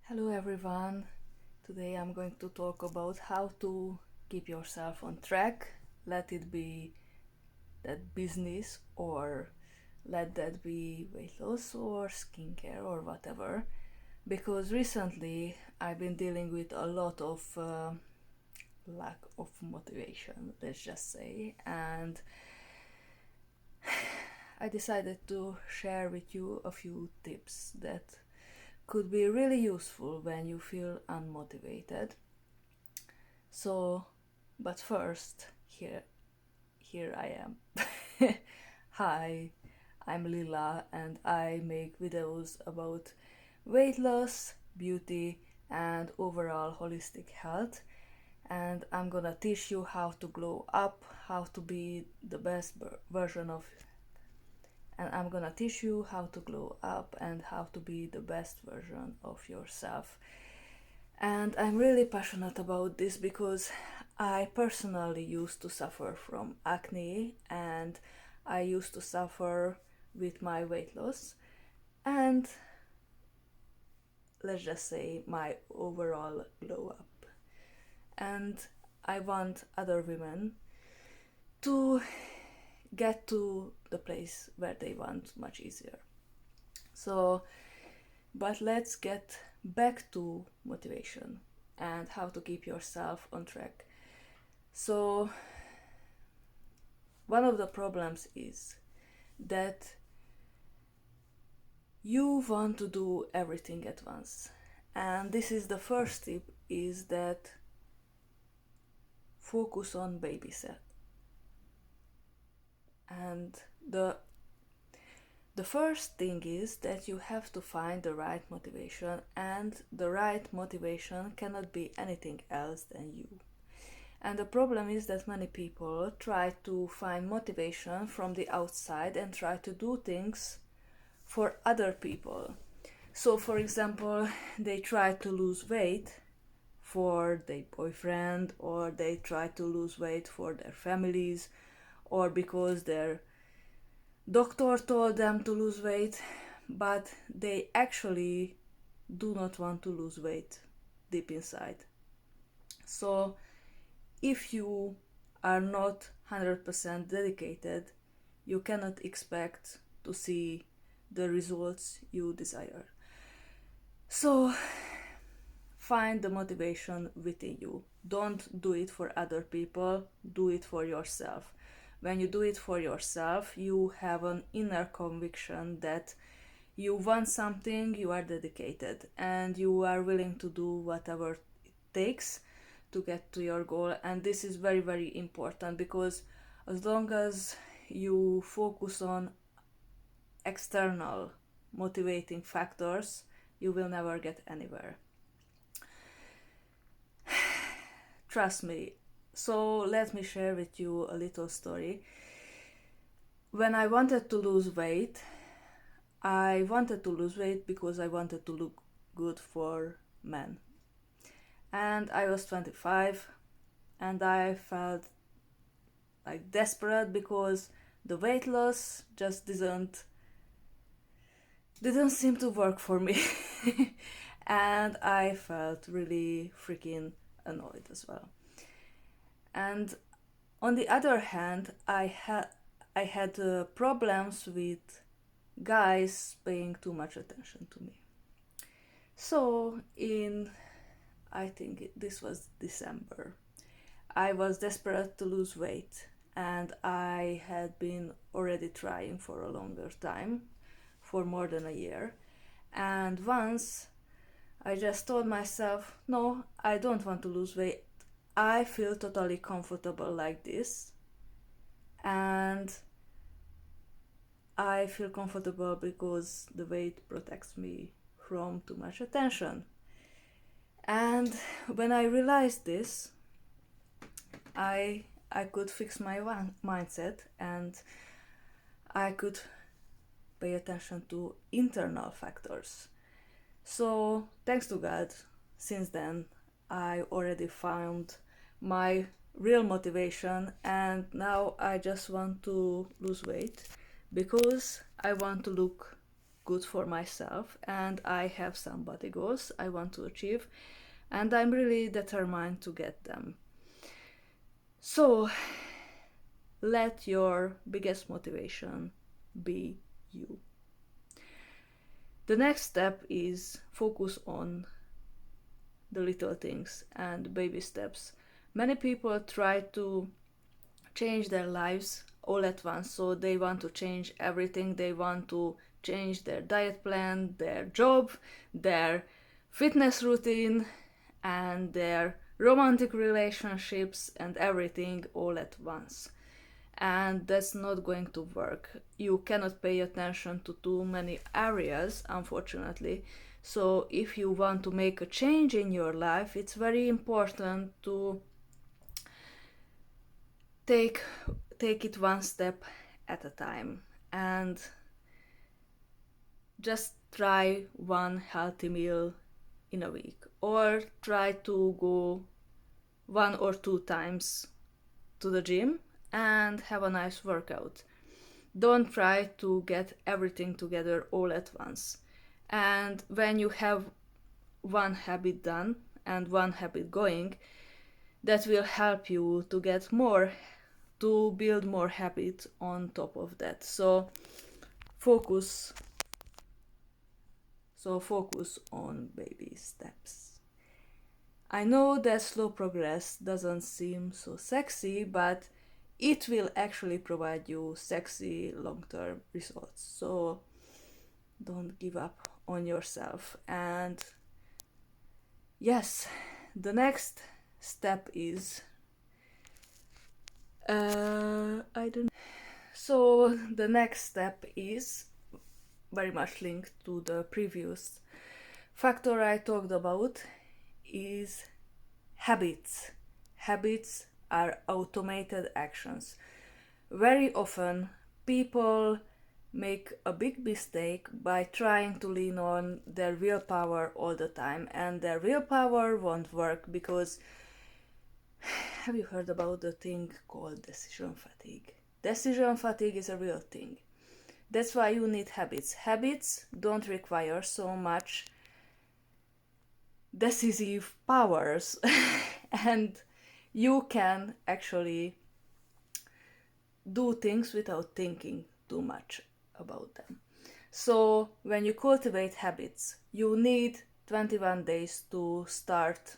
Hello everyone. Today I'm going to talk about how to keep yourself on track. Let it be that business or let that be weight loss or skincare or whatever. Because recently I've been dealing with a lot of lack of motivation, let's just say, and I decided to share with you a few tips that could be really useful when you feel unmotivated. So, but first, here I am. Hi, I'm Lila and I make videos about weight loss, beauty, and overall holistic health. And I'm gonna teach you how to glow up, how to be the best version of and I'm gonna teach you how to glow up and how to be the best version of yourself. And I'm really passionate about this because I personally used to suffer from acne and I used to suffer with my weight loss and let's just say my overall glow up. And I want other women to get to the place where they want much easier. So, but let's get back to motivation and how to keep yourself on track. So, one of the problems is that you want to do everything at once. And this is the first tip is that focus on baby step. And the first thing is that you have to find the right motivation, and the right motivation cannot be anything else than you. And the problem is that many people try to find motivation from the outside and try to do things for other people. So, for example, they try to lose weight for their boyfriend, or they try to lose weight for their families, or because their doctor told them to lose weight, but they actually do not want to lose weight deep inside. So, if you are not 100% dedicated, you cannot expect to see the results you desire. So, find the motivation within you. Don't do it for other people, do it for yourself. When you do it for yourself, you have an inner conviction that you want something, you are dedicated, and you are willing to do whatever it takes to get to your goal. And this is very, very important, because as long as you focus on external motivating factors, you will never get anywhere. Trust me. So let me share with you a little story. When I wanted to lose weight, I wanted to lose weight because I wanted to look good for men. And I was 25 and I felt like desperate because the weight loss just didn't seem to work for me. And I felt really freaking annoyed as well. And on the other hand, I had problems with guys paying too much attention to me. So I think this was December, I was desperate to lose weight, and I had been already trying for a longer time, for more than a year. And once I just told myself, no, I don't want to lose weight. I feel totally comfortable like this, and I feel comfortable because the weight protects me from too much attention. And when I realized this, I could fix my mindset, and I could pay attention to internal factors. So, thanks to God, since then I already found my real motivation, and now I just want to lose weight because I want to look good for myself, and I have some body goals I want to achieve, and I'm really determined to get them. So let your biggest motivation be you. The next step is focus on the little things and baby steps. Many people try to change their lives all at once, so they want to change everything. They want to change their diet plan, their job, their fitness routine, and their romantic relationships, and everything all at once. And that's not going to work. You cannot pay attention to too many areas, unfortunately. So if you want to make a change in your life, it's very important to take it one step at a time, and just try one healthy meal in a week, or try to go 1 or 2 times to the gym and have a nice workout. Don't try to get everything together all at once. And when you have one habit done and one habit going, that will help you to get more, to build more habit on top of that. So focus on baby steps. I know that slow progress doesn't seem so sexy, but it will actually provide you sexy long-term results. So don't give up on yourself. And yes, the next step is So the next step is very much linked to the previous factor I talked about, is habits. Habits are automated actions. Very often people make a big mistake by trying to lean on their willpower all the time, and their willpower won't work because have you heard about the thing called decision fatigue? Decision fatigue is a real thing. That's why you need habits. Habits don't require so much decisive powers and you can actually do things without thinking too much about them. So when you cultivate habits, you need 21 days to start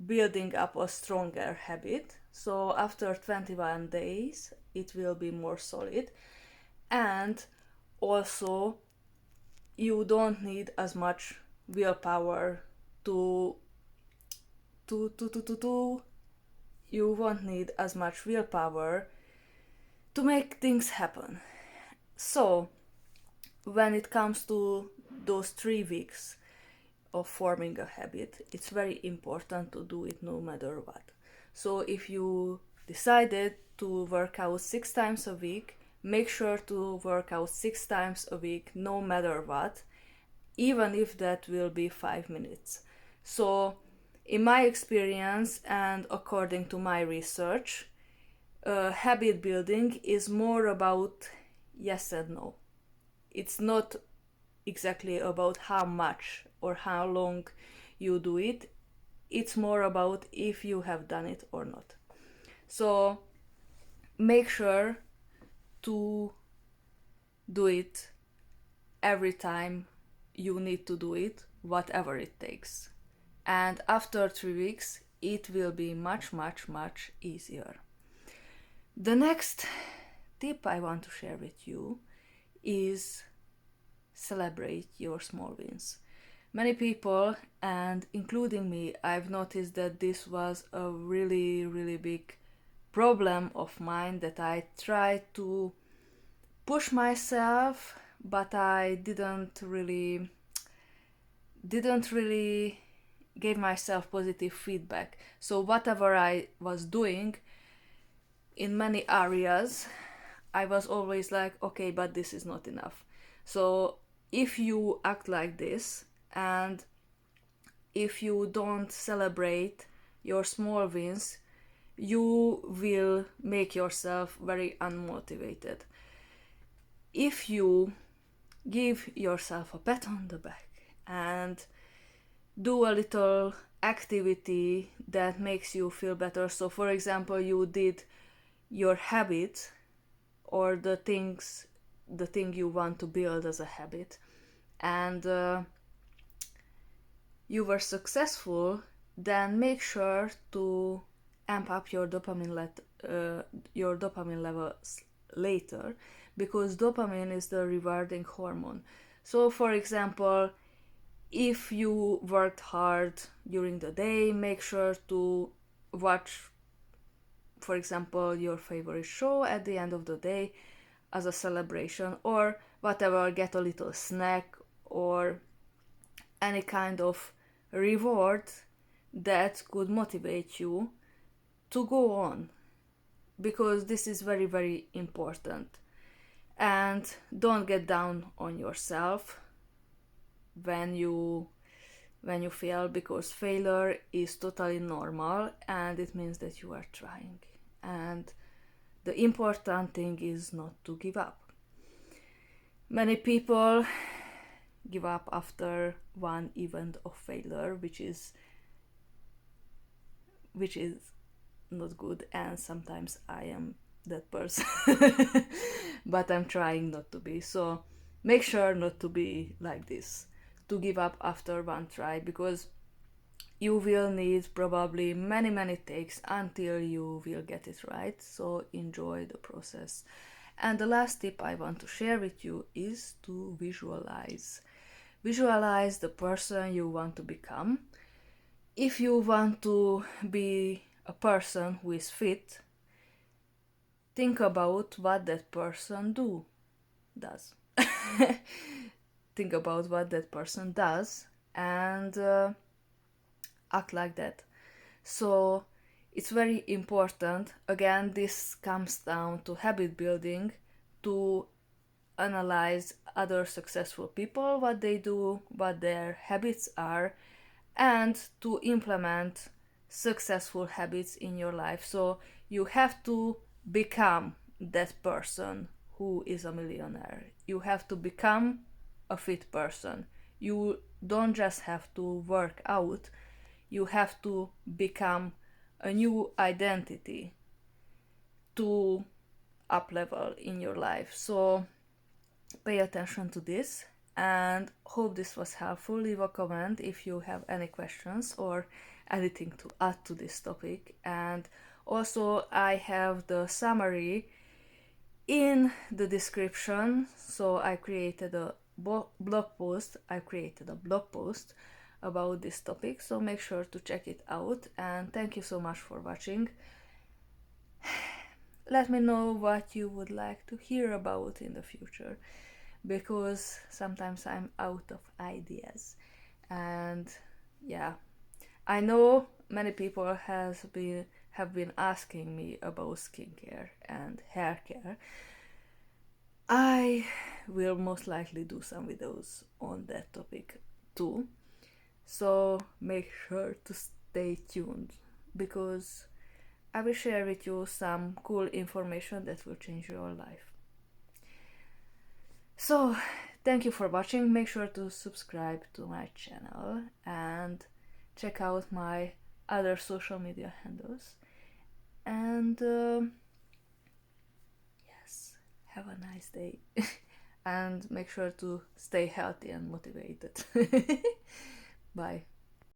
building up a stronger habit. So after 21 days it will be more solid, and also you don't need as much willpower to you won't need as much willpower to make things happen. So when it comes to those 3 weeks of forming a habit, it's very important to do it no matter what. So if you decided to work out 6 times a week, make sure to work out 6 times a week no matter what, even if that will be 5 minutes. So in my experience and according to my research, habit building is more about yes and no. It's not exactly about how much or how long you do it. It's more about if you have done it or not. So make sure to do it every time you need to do it, whatever it takes. And after 3 weeks, it will be much, much, much easier. The next tip I want to share with you is celebrate your small wins. Many people, and including me, I've noticed that this was a really, really big problem of mine, that I tried to push myself, but I didn't really give myself positive feedback. So whatever I was doing in many areas, I was always like, okay, but this is not enough. So if you act like this, and if you don't celebrate your small wins, you will make yourself very unmotivated. If you give yourself a pat on the back and do a little activity that makes you feel better. So for example, you did your habit or the thing you want to build as a habit, and you were successful, then make sure to amp up your dopamine levels later, because dopamine is the rewarding hormone. So for example, if you worked hard during the day, make sure to watch, for example, your favorite show at the end of the day as a celebration, or whatever, get a little snack or any kind of reward that could motivate you to go on, because this is very, very important. And don't get down on yourself when you fail, because failure is totally normal and it means that you are trying. And the important thing is not to give up. Many people give up after one event of failure, which is not good, and sometimes I am that person. But I'm trying not to be. So make sure not to be like this, to give up after one try, because you will need probably many takes until you will get it right. So enjoy the process. And the last tip I want to share with you is to visualize. Visualize the person you want to become. If you want to be a person who is fit, think about what that person does. Think about what that person does and act like that. So it's very important. Again, this comes down to habit building, to analyze other successful people, what they do, what their habits are, and to implement successful habits in your life. So you have to become that person who is a millionaire. You have to become a fit person. You don't just have to work out, you have to become a new identity to up level in your life. So pay attention to this, and hope this was helpful. Leave a comment if you have any questions or anything to add to this topic. And also I have the summary in the description. So I created a blog post about this topic, so make sure to check it out. And thank you so much for watching. Let me know what you would like to hear about in the future, because sometimes I'm out of ideas. And yeah, I know many people have been asking me about skincare and hair care. I will most likely do some videos on that topic too, so make sure to stay tuned, because I will share with you some cool information that will change your life. So thank you for watching. Make sure to subscribe to my channel and check out my other social media handles. And yes, have a nice day. And make sure to stay healthy and motivated. Bye.